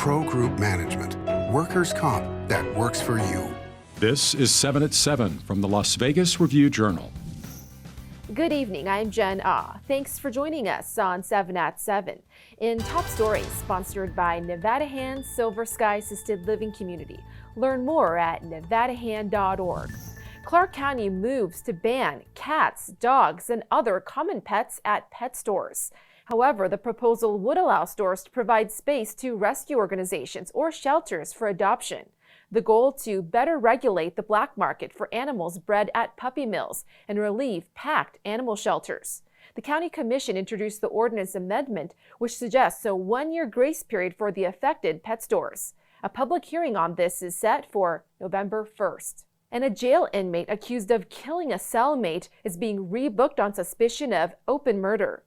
Pro Group Management. Workers' comp that works for you. This is 7 at 7 from the Las Vegas Review-Journal. Good evening, I'm Jen Ah. Thanks for joining us on 7 at 7. In Top Stories, sponsored by Nevada Hand Silver Sky Assisted Living Community. Learn more at nevadahand.org. Clark County moves to ban cats, dogs, and other common pets at pet stores. However, the proposal would allow stores to provide space to rescue organizations or shelters for adoption. The goal to better regulate the black market for animals bred at puppy mills and relieve packed animal shelters. The county commission introduced the ordinance amendment, which suggests a one-year grace period for the affected pet stores. A public hearing on this is set for November 1st. And a jail inmate accused of killing a cellmate is being rebooked on suspicion of open murder.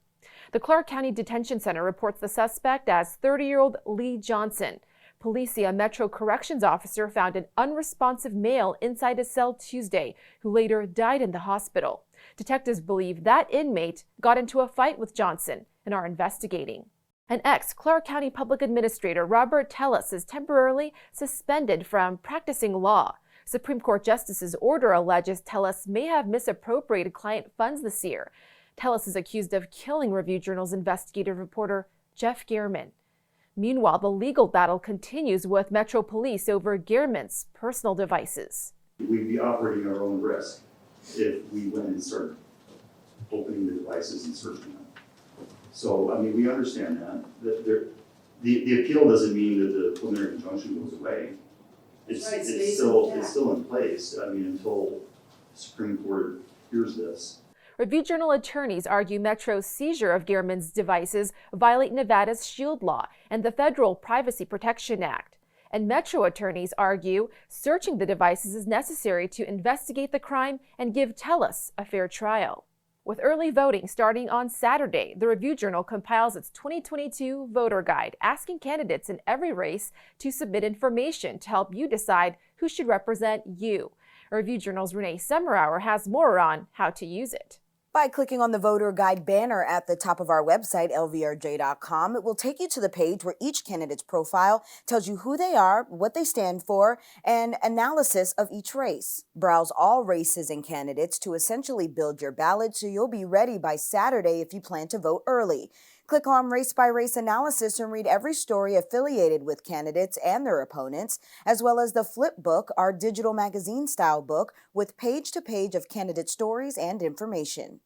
The Clark County Detention Center reports the suspect as 30-year-old Lee Johnson. Police say a Metro Corrections officer found an unresponsive male inside a cell Tuesday, who later died in the hospital. Detectives believe that inmate got into a fight with Johnson and are investigating. An ex-Clark County Public Administrator, Robert Tellis, is temporarily suspended from practicing law. Supreme Court Justice's order alleges Tellis may have misappropriated client funds this year. Tellis is accused of killing Review-Journal's investigative reporter Jeff Gehrman. Meanwhile, the legal battle continues with Metro Police over Gehrman's personal devices. We'd be operating our own risk if we went and started opening the devices and searching them. So, I mean, we understand that the appeal doesn't mean that the preliminary injunction goes away. It's still in place. I mean, until the Supreme Court hears this. Review-Journal attorneys argue Metro's seizure of Gehrman's devices violate Nevada's SHIELD law and the Federal Privacy Protection Act. And Metro attorneys argue searching the devices is necessary to investigate the crime and give Tellis a fair trial. With early voting starting on Saturday, the Review-Journal compiles its 2022 voter guide, asking candidates in every race to submit information to help you decide who should represent you. Review-Journal's Renee Summerhour has more on how to use it. By clicking on the voter guide banner at the top of our website, lvrj.com, it will take you to the page where each candidate's profile tells you who they are, what they stand for, and analysis of each race. Browse all races and candidates to essentially build your ballot so you'll be ready by Saturday if you plan to vote early. Click on race-by-race analysis and read every story affiliated with candidates and their opponents, as well as the Flip Book, our digital magazine-style book with page-to-page of candidate stories and information.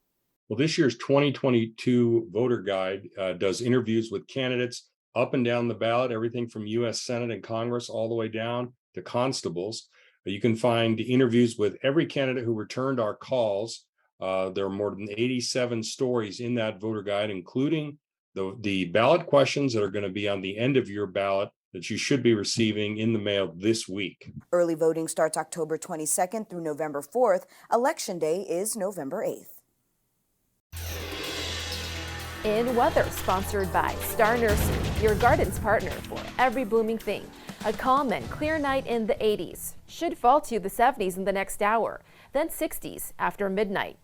Well, this year's 2022 voter guide does interviews with candidates up and down the ballot, everything from U.S. Senate and Congress all the way down to constables. You can find interviews with every candidate who returned our calls. There are more than 87 stories in that voter guide, including the ballot questions that are going to be on the end of your ballot that you should be receiving in the mail this week. Early voting starts October 22nd through November 4th. Election Day is November 8th. In weather, sponsored by Star Nursing, your garden's partner for every blooming thing. A calm and clear night in the 80s. Should fall to the 70s in the next hour, then 60s after midnight.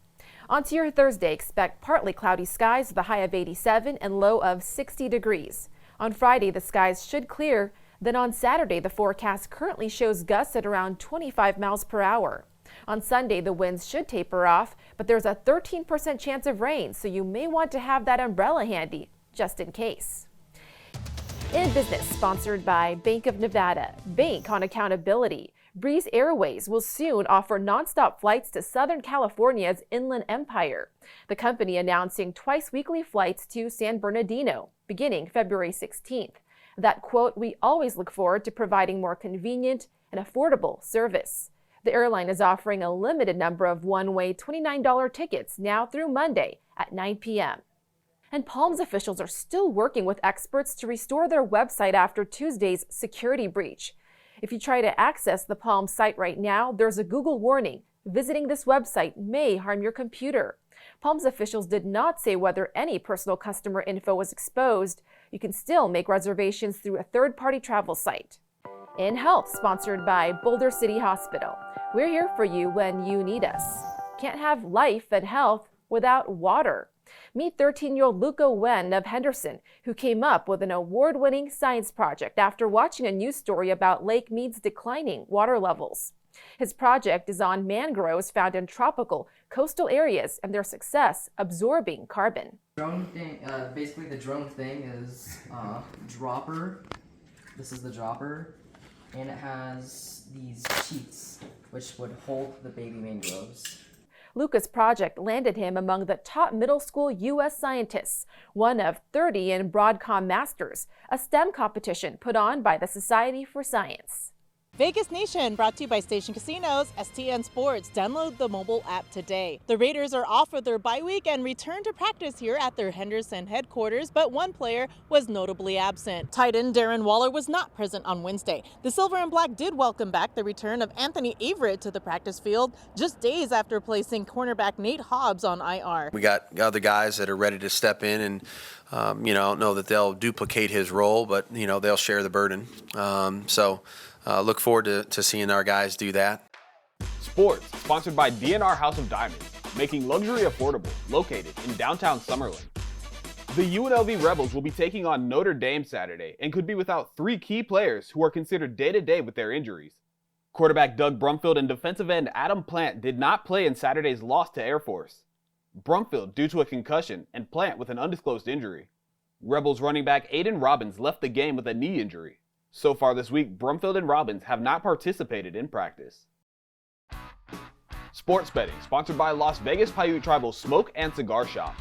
On to your Thursday, expect partly cloudy skies with a high of 87 and low of 60 degrees. On Friday, the skies should clear. Then on Saturday, the forecast currently shows gusts at around 25 miles per hour. On Sunday, the winds should taper off, but there's a 13% chance of rain, so you may want to have that umbrella handy, just in case. In business, sponsored by Bank of Nevada. Bank on accountability. Breeze Airways will soon offer nonstop flights to Southern California's Inland Empire. The company announcing twice-weekly flights to San Bernardino, beginning February 16th. That quote, "We always look forward to providing more convenient and affordable service." The airline is offering a limited number of one-way $29 tickets now through Monday at 9 p.m. And Palms officials are still working with experts to restore their website after Tuesday's security breach. If you try to access the Palms site right now, there's a Google warning. Visiting this website may harm your computer. Palms officials did not say whether any personal customer info was exposed. You can still make reservations through a third-party travel site. In Health, sponsored by Boulder City Hospital. We're here for you when you need us. Can't have life and health without water. Meet 13-year-old Luca Wen of Henderson, who came up with an award-winning science project after watching a news story about Lake Mead's declining water levels. His project is on mangroves found in tropical coastal areas and their success absorbing carbon. Drone thing, basically the drone thing is dropper. This is the dropper, and it has these sheets which would hold the baby mangroves. Luca's project landed him among the top middle school U.S. scientists, one of 30 in Broadcom Masters, a STEM competition put on by the Society for Science. Vegas Nation, brought to you by Station Casinos, STN Sports. Download the mobile app today. The Raiders are off for their bye week and return to practice here at their Henderson headquarters, but one player was notably absent. Tight end Darren Waller was not present on Wednesday. The Silver and Black did welcome back the return of Anthony Averett to the practice field just days after placing cornerback Nate Hobbs on IR. We got other guys that are ready to step in and I don't know that they'll duplicate his role, but they'll share the burden. Look forward to seeing our guys do that. Sports, sponsored by DNR House of Diamonds, making luxury affordable, located in downtown Summerlin. The UNLV Rebels will be taking on Notre Dame Saturday and could be without 3 key players who are considered day-to-day with their injuries. Quarterback Doug Brumfield and defensive end Adam Plant did not play in Saturday's loss to Air Force. Brumfield due to a concussion and Plant with an undisclosed injury. Rebels running back Aiden Robbins left the game with a knee injury. So far this week, Brumfield and Robbins have not participated in practice. Sports betting, sponsored by Las Vegas Paiute Tribal Smoke and Cigar Shop.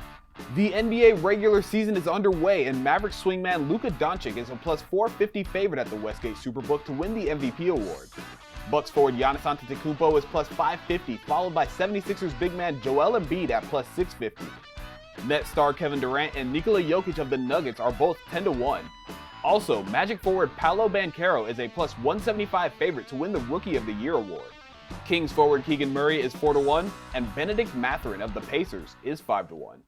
The NBA regular season is underway and Mavericks swingman Luka Doncic is a plus 450 favorite at the Westgate Superbook to win the MVP award. Bucks forward Giannis Antetokounmpo is plus 550, followed by 76ers big man Joel Embiid at plus 650. Nets star Kevin Durant and Nikola Jokic of the Nuggets are both 10-1. Also, Magic forward Paolo Banchero is a plus 175 favorite to win the Rookie of the Year award. Kings forward Keegan Murray is 4-1, and Benedict Mathurin of the Pacers is 5-1.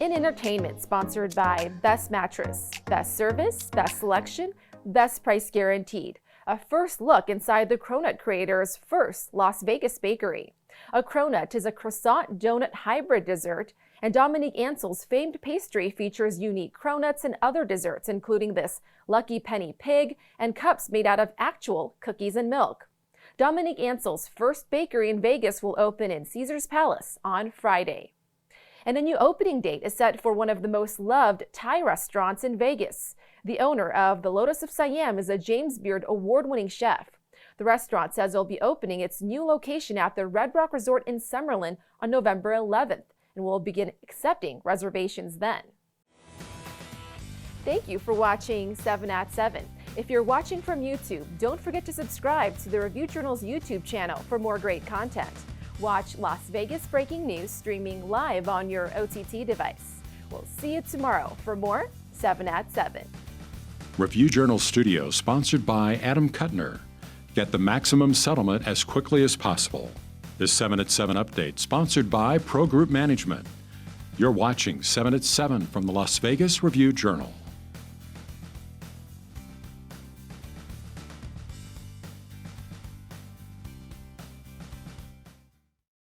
In entertainment, sponsored by Best Mattress, Best Service, Best Selection, Best Price Guaranteed. A first look inside the Cronut creator's first Las Vegas bakery. A cronut is a croissant donut hybrid dessert, and Dominique Ansel's famed pastry features unique cronuts and other desserts, including this Lucky Penny pig and cups made out of actual cookies and milk. Dominique Ansel's first bakery in Vegas will open in Caesars Palace on Friday. And a new opening date is set for one of the most loved Thai restaurants in Vegas. The owner of the Lotus of Siam is a James Beard award-winning chef. The restaurant says it'll be opening its new location at the Red Rock Resort in Summerlin on November 11th and will begin accepting reservations then. Thank you for watching 7 at 7. If you're watching from YouTube, don't forget to subscribe to the Review Journal's YouTube channel for more great content. Watch Las Vegas Breaking News streaming live on your OTT device. We'll see you tomorrow for more 7 at 7. Review Journal Studio, sponsored by Adam Kuttner. Get the maximum settlement as quickly as possible. This 7 at 7 update, sponsored by Pro Group Management. You're watching 7 at 7 from the Las Vegas Review Journal.